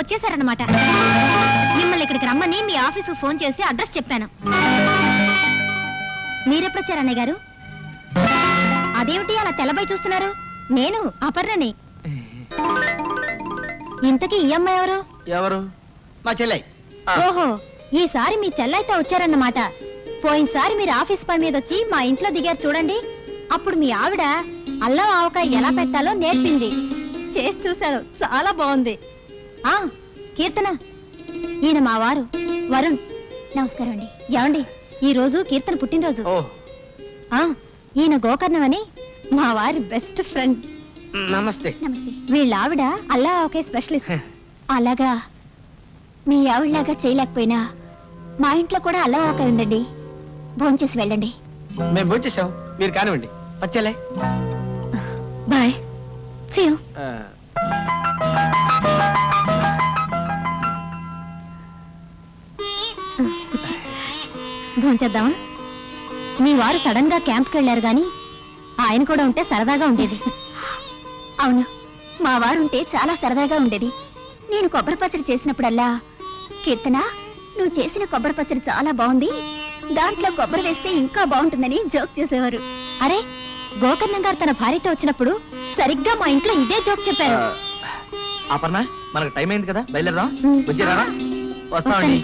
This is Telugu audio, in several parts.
వచ్చేసారన్నమాట. మిమ్మల్ని ఇక్కడికి రమ్మని మీ ఆఫీసు ఫోన్ చేసి అడ్రస్ చెప్పాను. మీరెప్పుడొచ్చారు అన్నయ్య గారు? అదేమిటి అలా తెల్లబై చూస్తున్నారు? నేను అపర్ణని. ఇంతకీ ఈ అమ్మాయి ఎవరు? ఎవరు? మా చెల్లె. ఓహో, ఈసారి మీ చెల్లైతే వచ్చారన్నమాట. పోయినసారి మీరు ఆఫీస్ పని మీద వచ్చి మా ఇంట్లో దిగారు చూడండి. అప్పుడు మీ ఆవిడ అల్లం ఆవకాయ ఎలా పెట్టాలో నేర్పింది. చేసి చూశాను, చాలా బాగుంది. ఆ కీర్తన, ఈయన మా వారు వరుణ్. నమస్కారం అండి. ఏమండి, ఈ రోజు కీర్తన పుట్టినరోజు. ఈయన గోకర్ణం అని మా వారి బెస్ట్ ఫ్రెండ్. నమస్తే. నమస్తే. వీళ్ళ ఆవిడ అల్లం ఆవకాయ స్పెషలిస్ట్. అలాగా, మీ ఆవిడలాగా చేయలేకపోయినా మా ఇంట్లో కూడా అల్లం ఆవకాయ ఉందండి. భోంచేసి వెళ్ళండి. మేము భోంచేసాం, మీరు కానివ్వండి. వచ్చేలే. బాయ్. See you. భోంచేద్దామా? మీ వారు సడన్ గా క్యాంప్కి వెళ్ళారు గాని ఆయన కూడా ఉంటే సరదాగా ఉండేది. అవును, మా వారు ఉంటే చాలా సరదాగా ఉండేది. నేను కొబ్బరి పచ్చడి చేసినప్పుడల్లా, కీర్తన నువ్వు చేసిన కొబ్బరి పచ్చడి చాలా బాగుంది, దాంట్లో కొబ్బరి వేస్తే ఇంకా బాగుంటుందని జోక్ చేసేవారు. అరే, గోకర్ణం గారు తన భార్యతో వచ్చినప్పుడు సరిగ్గా మా ఇంట్లో ఇదే జోక్ చెప్పారు. అపర్ణ, మనకు టైం అయింది కదా, బయలుదేరదాం. వచ్చేరారా? వస్తామండి.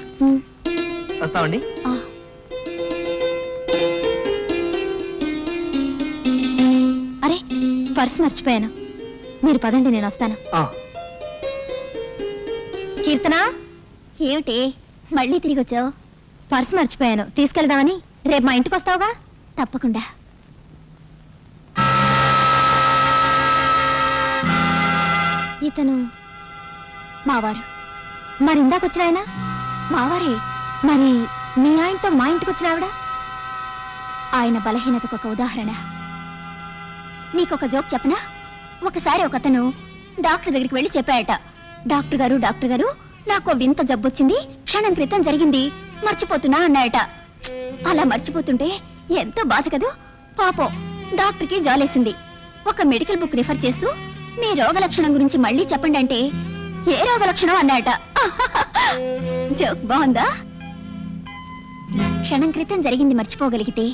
వస్తామండి. అరే, పర్స్ మర్చిపోయాను. మీరు పదండి, నేను వస్తాను. కీర్తన, ఏమిటి మళ్ళీ తిరిగి వచ్చావు? పర్స్ మర్చిపోయాను, తీసుకెళ్దామని. రేపు మా ఇంటికి వస్తావుగా? తప్పకుండా. ఇతను మావారు. మరి ఇందాకొచ్చిన ఆయన మావారే. మరి మీ ఆయనతో మా ఇంటికి వచ్చిన ఆవిడ? ఆయన బలహీనతకు ఒక ఉదాహరణ. నీకొక జోక్ చెప్పనా? ఒకసారి ఒకతను డాక్టర్ దగ్గరికి వెళ్ళి చెప్పాయట, డాక్టర్ గారు నాకు వింత జబ్బొచ్చింది, క్షణం క్రితం జరిగింది, మర్చిపోతున్నా అన్నాయట. అలా మర్చిపోతుంటే ఎంతో బాధ కదూ. పాపం డాక్టర్కి జాలేసింది. ఒక మెడికల్ బుక్ రిఫర్ చేస్తూ మీ రోగ లక్షణం గురించి మళ్ళీ చెప్పండి అంటే, ఏ రోగ లక్షణం అన్నాయట. జోక్ బాగుందా? క్షణం క్రితం జరిగింది మర్చిపోగలిగితే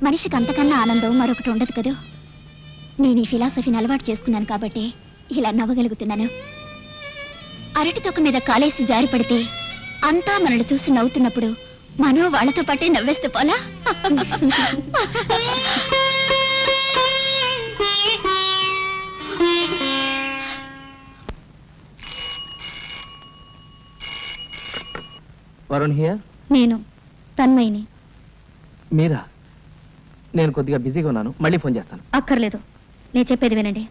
మనిషికి అంతకన్నా ఆనందం మరొకటి ఉండదు కదూ. నేను ఈ ఫిలాసఫీని అలవాటు చేసుకున్నాను కాబట్టి ఇలా నవ్వగలుగుతున్నాను. అరటి తొక్క మీద కాలేసి జారి పడితే అంతా మనల్ని చూసి నవ్వుతున్నప్పుడు మనం వాళ్ళతో పాటే నవ్వేస్తే పోలా? వరుణ్ హియర్. నేను తన్మయిని. మీరా? నేను కొద్దిగా బిజీగా ఉన్నాను, మళ్ళీ ఫోన్ చేస్తాను. అక్కర్లేదు, నేను చెప్పేది వినండి.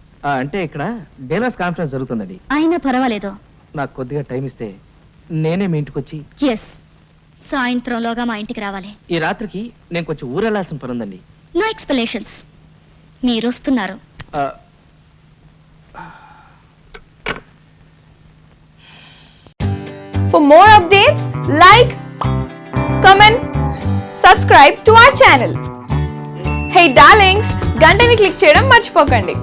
అంటే ఇక్కడ డీలర్స్ కాన్ఫరెన్స్ జరుగుతుందండి. అయినా పర్వాలేదు, నాకు కొద్దిగా టైం ఇస్తే నేనే మీ ఇంటికి వచ్చి. ఎస్, సాయంత్రంలోగా మా ఇంటికి రావాలి. ఈ రాత్రికి నేను కొంచెం ఊరెళ్లాల్సిన పని ఉందండి. No explanations. మీరు వస్తున్నారు. For more updates, like, comment, subscribe to our channel. Hey darlings, గంటని click చేయడం మర్చిపోకండి.